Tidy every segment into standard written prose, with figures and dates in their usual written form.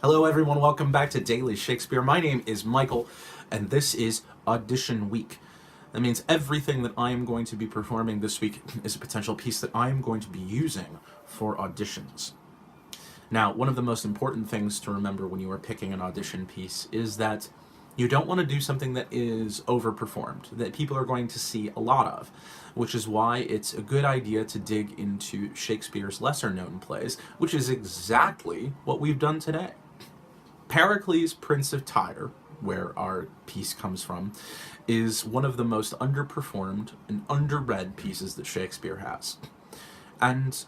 Hello everyone, welcome back to Daily Shakespeare. My name is Michael, and this is Audition Week. That means everything that I am going to be performing this week is a potential piece that I am going to be using for auditions. Now, one of the most important things to remember when you are picking an audition piece is that you don't want to do something that is overperformed, that people are going to see a lot of, which is why it's a good idea to dig into Shakespeare's lesser-known plays, which is exactly what we've done today. Pericles, Prince of Tyre, where our piece comes from, is one of the most underperformed and underread pieces that Shakespeare has. And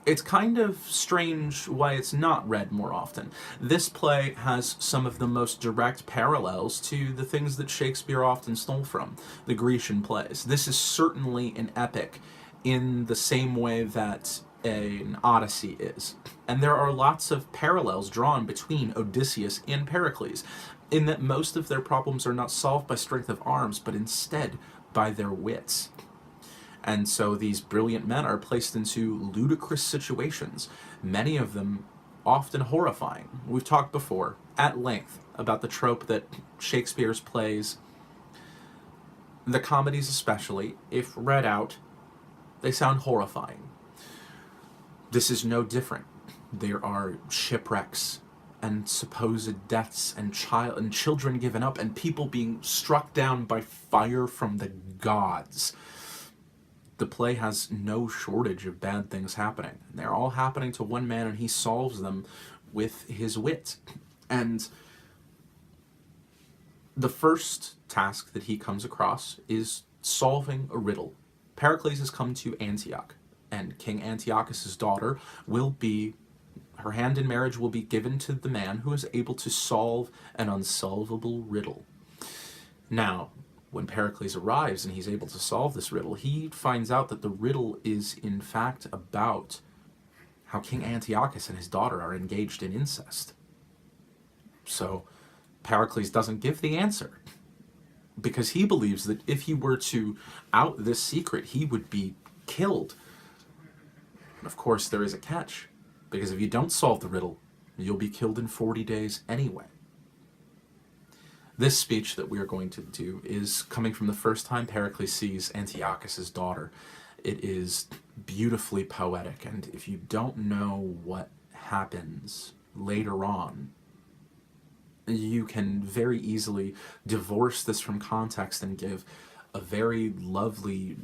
it's kind of strange why it's not read more often. This play has some of the most direct parallels to the things that Shakespeare often stole from, the Grecian plays. This is certainly an epic in the same way that an Odyssey is. And there are lots of parallels drawn between Odysseus and Pericles, in that most of their problems are not solved by strength of arms, but instead by their wits. And so these brilliant men are placed into ludicrous situations, many of them often horrifying. We've talked before, at length, about the trope that Shakespeare's plays, the comedies especially, if read out, they sound horrifying. This is no different. There are shipwrecks and supposed deaths and children given up and people being struck down by fire from the gods. The play has no shortage of bad things happening. They're all happening to one man, and he solves them with his wit. And the first task that he comes across is solving a riddle. Pericles has come to Antioch, and King Antiochus's daughter her hand in marriage will be given to the man who is able to solve an unsolvable riddle. Now, when Pericles arrives and he's able to solve this riddle, he finds out that the riddle is in fact about how King Antiochus and his daughter are engaged in incest. So Pericles doesn't give the answer, because he believes that if he were to out this secret, he would be killed. And of course, there is a catch, because if you don't solve the riddle, you'll be killed in 40 days anyway. This speech that we are going to do is coming from the first time Pericles sees Antiochus's daughter. It is beautifully poetic, and if you don't know what happens later on, you can very easily divorce this from context and give a very lovely,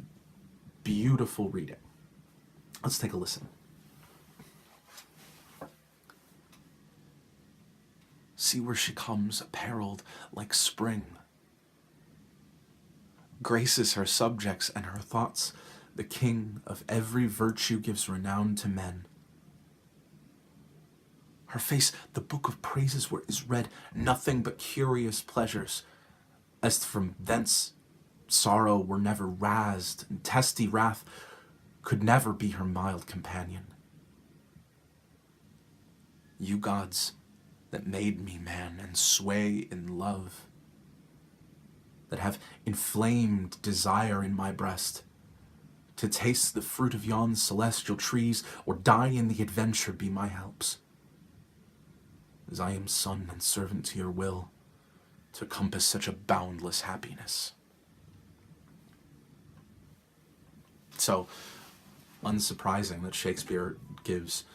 beautiful reading. Let's take a listen. See where she comes, apparelled like spring. Graces her subjects and her thoughts. The king of every virtue gives renown to men. Her face, the book of praises where is read nothing but curious pleasures, as from thence sorrow were never razed, and testy wrath could never be her mild companion. You gods, that made me man and sway in love, that have inflamed desire in my breast, to taste the fruit of yon celestial trees, or die in the adventure, be my helps, as I am son and servant to your will, to compass such a boundless happiness. So, unsurprising that Shakespeare gives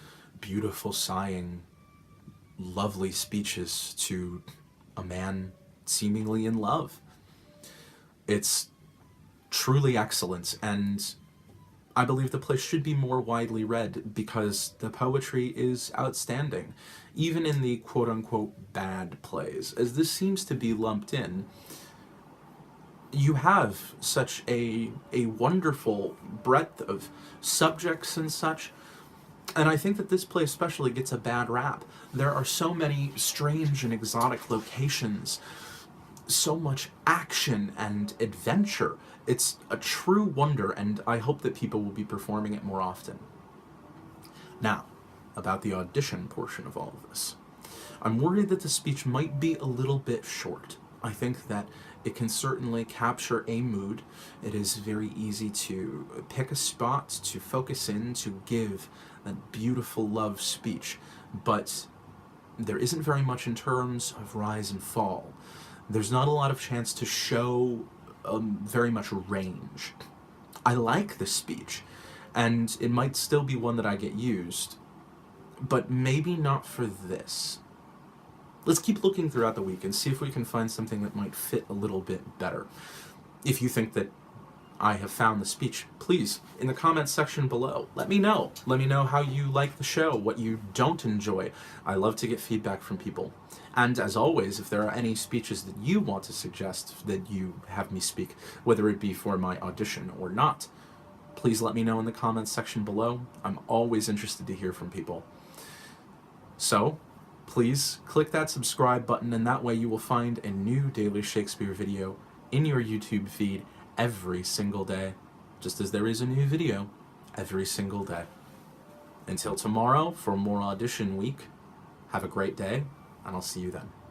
beautiful, sighing, lovely speeches to a man seemingly in love. It's truly excellent, and I believe the play should be more widely read because the poetry is outstanding, even in the quote-unquote bad plays. As this seems to be lumped in, you have such a wonderful breadth of subjects and such. And I think that this play especially gets a bad rap. There are so many strange and exotic locations, so much action and adventure. It's a true wonder, and I hope that people will be performing it more often. Now, about the audition portion of all of this. I'm worried that the speech might be a little bit short. I think that it can certainly capture a mood. It is very easy to pick a spot, to focus in, to give that beautiful love speech. But there isn't very much in terms of rise and fall. There's not a lot of chance to show very much range. I like this speech, and it might still be one that I get used, but maybe not for this. Let's keep looking throughout the week and see if we can find something that might fit a little bit better. If you think that I have found the speech, please, in the comments section below, let me know. Let me know how you like the show, what you don't enjoy. I love to get feedback from people. And as always, if there are any speeches that you want to suggest that you have me speak, whether it be for my audition or not, please let me know in the comments section below. I'm always interested to hear from people. So, please click that subscribe button, and that way you will find a new Daily Shakespeare video in your YouTube feed every single day, just as there is a new video every single day. Until tomorrow for more Audition Week, have a great day, and I'll see you then.